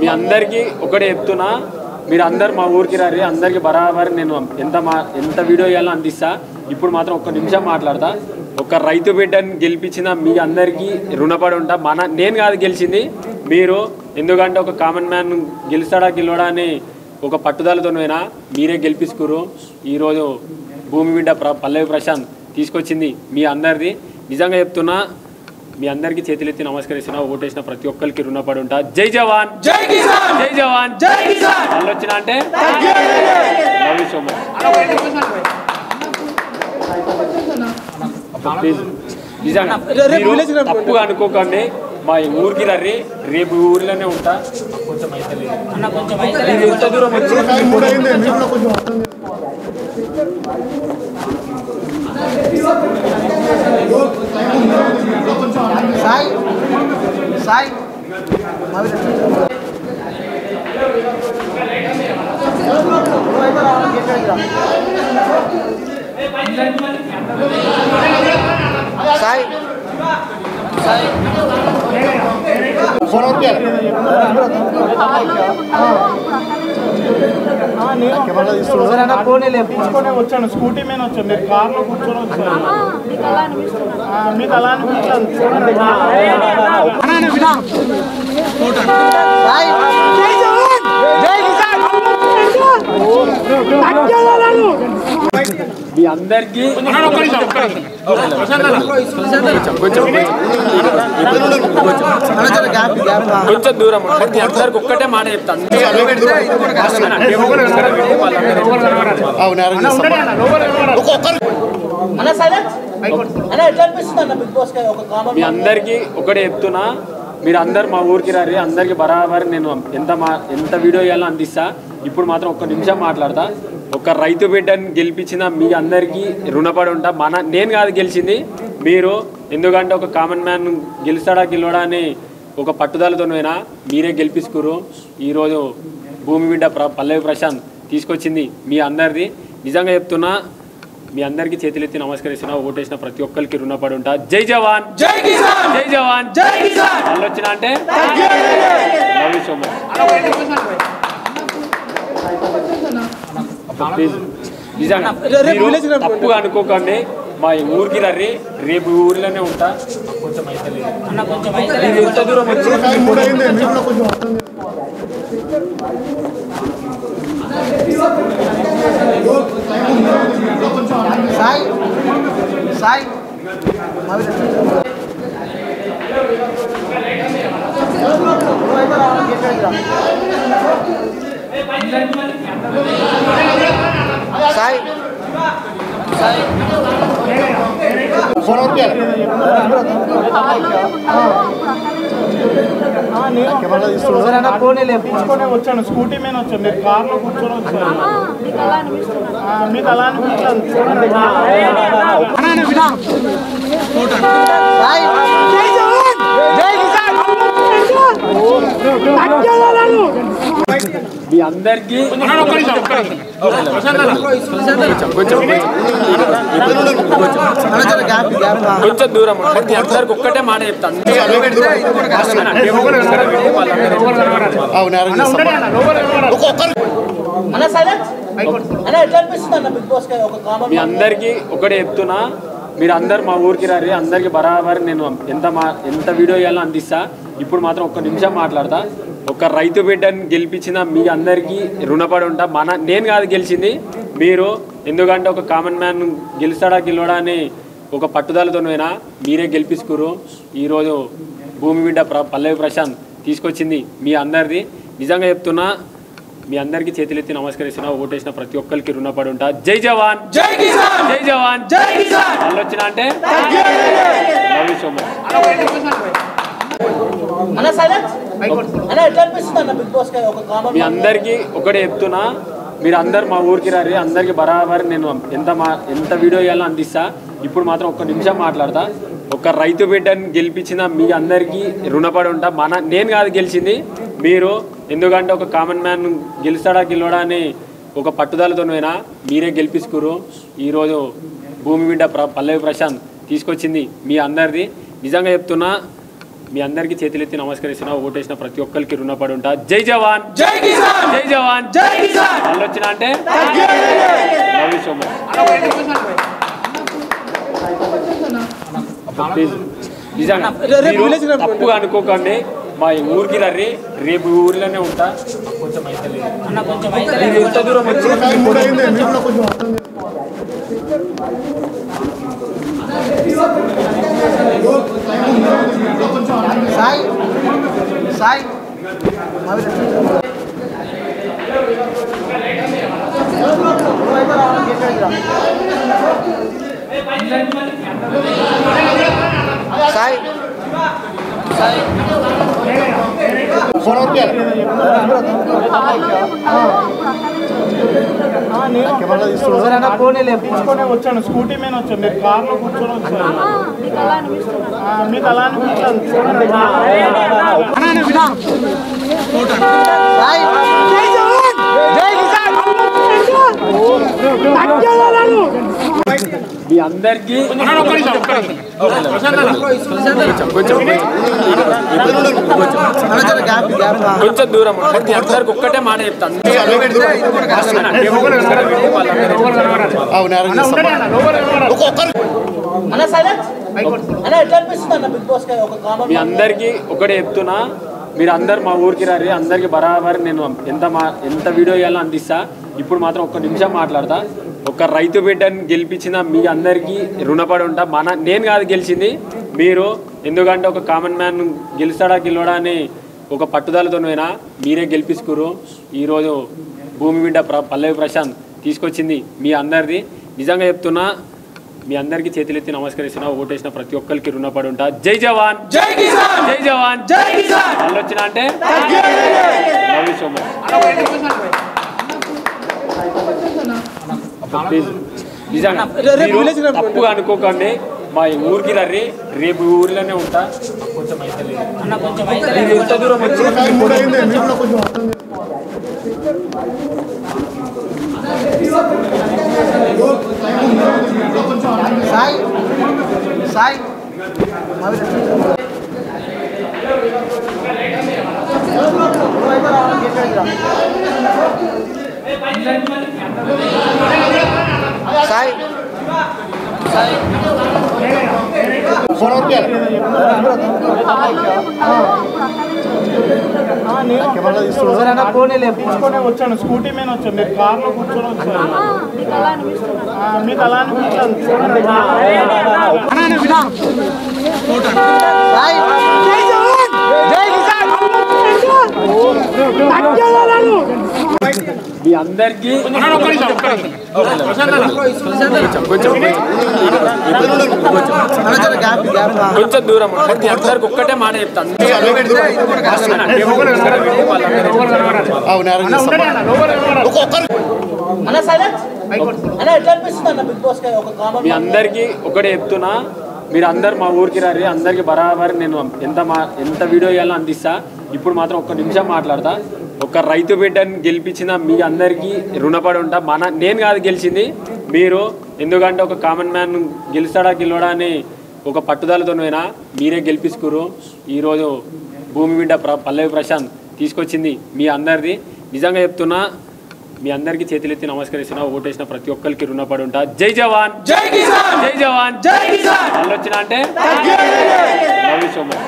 మీ అందరికీ ఒకటే చెప్తున్నా, మీరు అందరు మా ఊరికి రారి, అందరికి బరాబర్ నేను ఎంత వీడియో ఇవ్వాలో అందిస్తా. ఇప్పుడు మాత్రం ఒక్క నిమిషం మాట్లాడతా. ఒక రైతు బిడ్డని గెలిపించిన మీ అందరికీ రుణపడి ఉంటా. నేను కాదు గెలిచింది, మీరు. ఎందుకంటే ఒక కామన్ మ్యాన్ గెలుస్తాడా గెలవడా అని ఒక పట్టుదలతోనైనా మీరే గెలిపించుకురు. ఈరోజు భూమి బిడ్డ పల్లవి ప్రశాంత్ తీసుకొచ్చింది మీ అందరిది. నిజంగా చెప్తున్నా, మీ అందరికీ చేతులెత్తి నమస్కరిస్తున్నా. ఓటేసిన ప్రతి ఒక్కరికి రుణపడి ఉంటా. జై జవాన్, జై కిసాన్, జై జవాన్, జై కిసాన్. వాళ్ళు వచ్చిన అంటే నిజంగా తప్పుగా అనుకోకండి. మా ఊరికి రర్రి, రేపు ఊరిలోనే ఉంటా. కొంచెం అయితే ఎంత దూరం వచ్చి సాయి సాయి సాయి తీసుకొని వచ్చాను, స్కూటీ మీద వచ్చాను, మీరు కార్లో కూర్చొని వచ్చాను. మీకు అలా మీ అందరికీ కొంచెం దూరం మీ అందరికి ఒక్కటే మాట చెప్తాను. మీ అందరికీ ఒకటే చెప్తున్నా, మీరు అందరు మా ఊరికి రారి, అందరికి బరాబర్ నేను ఎంత వీడియో ఇవ్వాలో అందిస్తా. ఇప్పుడు మాత్రం ఒక్క నిమిషం మాట్లాడతా. ఒక రైతు బిడ్డని గెలిపించిన మీ అందరికీ రుణపడి ఉంటా. నేను కాదు గెలిచింది, మీరు. ఎందుకంటే ఒక కామన్ మ్యాన్ గెలుస్తాడా గెలవడా అని ఒక పట్టుదలతోనైనా మీరే గెలిపించుకురు. ఈరోజు భూమి బిడ్డ పల్లవి ప్రశాంత్ తీసుకొచ్చింది మీ అందరిది. నిజంగా చెప్తున్నా, మీ అందరికీ చేతులెత్తి నమస్కరిస్తున్నా. ఓటేసిన ప్రతి ఒక్కరికి రుణపడి ఉంటా. జై జవాన్, జై కిసాన్, జై జవాన్, జై కిసాన్. వాళ్ళు వచ్చిన అంటే నిజంగా తప్పుగా అనుకోకండి. మా ఊరికి రర్రి, రేపు ఊరిలోనే ఉంటా. కొంచెం అయితే ఎంత దూరం వచ్చి సాయి సాయి సాయి తీసుకొని వచ్చాను, స్కూటీ మీద వచ్చాను, మీరు కార్లో కూర్చొని వచ్చాను. మీకు అలా మీ అందరికీ కొంచెం దూరం మీ అందరికి ఒక్కటే మాట చెప్తాను. మీ అందరికీ ఒకటే చెప్తున్నా, మీరు అందరు మా ఊరికి రారి, అందరికి బరాబర్ నేను ఎంత వీడియో ఇవ్వాలో అందిస్తా. ఇప్పుడు మాత్రం ఒక్క నిమిషం మాట్లాడతా. ఒక రైతు బిడ్డని గెలిపించిన మీ అందరికీ రుణపడి ఉంటా. నేను కాదు గెలిచింది, మీరు. ఎందుకంటే ఒక కామన్ మ్యాన్ గెలుస్తాడా గెలవడా అని ఒక పట్టుదలతోనైనా మీరే గెలిపించుకురు. ఈరోజు భూమి బిడ్డ పల్లవి ప్రశాంత్ తీసుకొచ్చింది మీ అందరిది. నిజంగా చెప్తున్నా, మీ అందరికీ చేతులెత్తి నమస్కరిస్తున్నా. ఓటేసిన ప్రతి ఒక్కరికి రుణపడి ఉంటా. జై జవాన్, జై కిసాన్, జై జవాన్, జై కిసాన్. వాళ్ళు వచ్చిన అంటే మీ అందరికీ ఒకటే చెప్తున్నా, మీరు అందరు మా ఊరికి రారి, అందరికి బరాబర్ నేను ఎంత వీడియో ఇవ్వాలో అందిస్తా. ఇప్పుడు మాత్రం ఒక్క నిమిషం మాట్లాడతా. ఒక రైతు బిడ్డని గెలిపించిన మీ అందరికీ రుణపడి ఉంటా. నేను కాదు గెలిచింది, మీరు. ఎందుకంటే ఒక కామన్ మ్యాన్ గెలుస్తాడా గెలవడా అని ఒక పట్టుదలతోనైనా మీరే గెలిపించుకురు. ఈరోజు భూమి బిడ్డ పల్లవి ప్రశాంత్ తీసుకొచ్చింది మీ అందరిది. నిజంగా చెప్తున్నా, మీ అందరికీ చేతులెత్తి నమస్కరిస్తున్నా. ఓటేసిన ప్రతి ఒక్కరికి రుణపడి ఉంటా. జై జవాన్ జై కిసాన్, జై జవాన్ జై కిసాన్. వాళ్ళు వచ్చిన అంటే love you so much. Please నిజంగా తప్పుగా అనుకోకండి. మా ఊరికి రండి, రేపు ఊరిలోనే ఉంటా. కొంచెం అయితే ఎంత దూరం వచ్చి సాయి సాయి సాయి తీసుకొని వచ్చాను. స్కూటీ మీద వచ్చాను, మీరు కార్లో కూర్చొని వచ్చాను. మీకు అలా అనిపించాలి. మీ అందరికీ కొంచెం దూరం మీ అందరికి ఒక్కటే మాట చెప్తాను. మీ అందరికీ ఒకటే చెప్తున్నా, మీరు అందరు మా ఊరికి రండి, అందరికి బరాబర్ నేను ఎంత వీడియో ఇవ్వాలో అందిస్తా. ఇప్పుడు మాత్రం ఒక్క నిమిషం మాట్లాడతా. ఒక రైతు బిడ్డని గెలిపించిన మీ అందరికీ రుణపడి ఉంటా. నేను కాదు గెలిచింది, మీరు. ఎందుకంటే ఒక కామన్ మ్యాన్ గెలుస్తాడా గెలవడా అని ఒక పట్టుదలతోనైనా మీరే గెలిపించుకురు. ఈరోజు భూమి బిడ్డ పల్లవి ప్రశాంత్ తీసుకొచ్చింది మీ అందరిది. నిజంగా చెప్తున్నా, మీ అందరికీ చేతులెత్తి నమస్కరిస్తున్నా. ఓటేసిన ప్రతి ఒక్కరికి రుణపడి ఉంటా. జై జవాన్ జై కిసాన్, జై జవాన్ జై కిసాన్. వాళ్ళు వచ్చిన అంటే love you so much. Please నిజంగా తప్పుగా అనుకోకండి. మా ఊరికి రండి, రేపు ఊరిలోనే ఉంటా. కొంచెం అయితే ఎంత దూరం వచ్చి సాయి సాయి సాయి తీసుకొని వచ్చాను. స్కూటీ మీద వచ్చాను, మీరు కార్లో కూర్చొని వచ్చాను. మీకు అలా అనిపించాలి. మీ అందరికీ కొంచెం దూరం మీ అందరికి ఒక్కటే మాట చెప్తాను. మీ అందరికీ ఒకటే చెప్తున్నా, మీరు అందరు మా ఊరికి రండి, అందరికి బరాబర్ నేను ఎంత వీడియో ఇవ్వాలో అందిస్తా. ఇప్పుడు మాత్రం ఒక్క నిమిషం మాట్లాడతా. ఒక రైతు బిడ్డని గెలిపించిన మీ అందరికీ రుణపడి ఉంటా. నేను కాదు గెలిచింది, మీరు. ఎందుకంటే ఒక కామన్ మ్యాన్ గెలుస్తాడా గెలవడా అని ఒక పట్టుదలతోనైనా మీరే గెలిపించుకురు. ఈరోజు భూమి బిడ్డ పల్లవి ప్రశాంత్ తీసుకొచ్చింది మీ అందరిది. నిజంగా చెప్తున్నా, మీ అందరికీ చేతులెత్తి నమస్కరిస్తున్నా. ఓటేసిన ప్రతి ఒక్కరికి రుణపడి ఉంటా. జై జవాన్ జై కిసాన్, జై జవాన్ జై కిసాన్. వాళ్ళు వచ్చిన అంటే లవ్ యూ సో మచ్.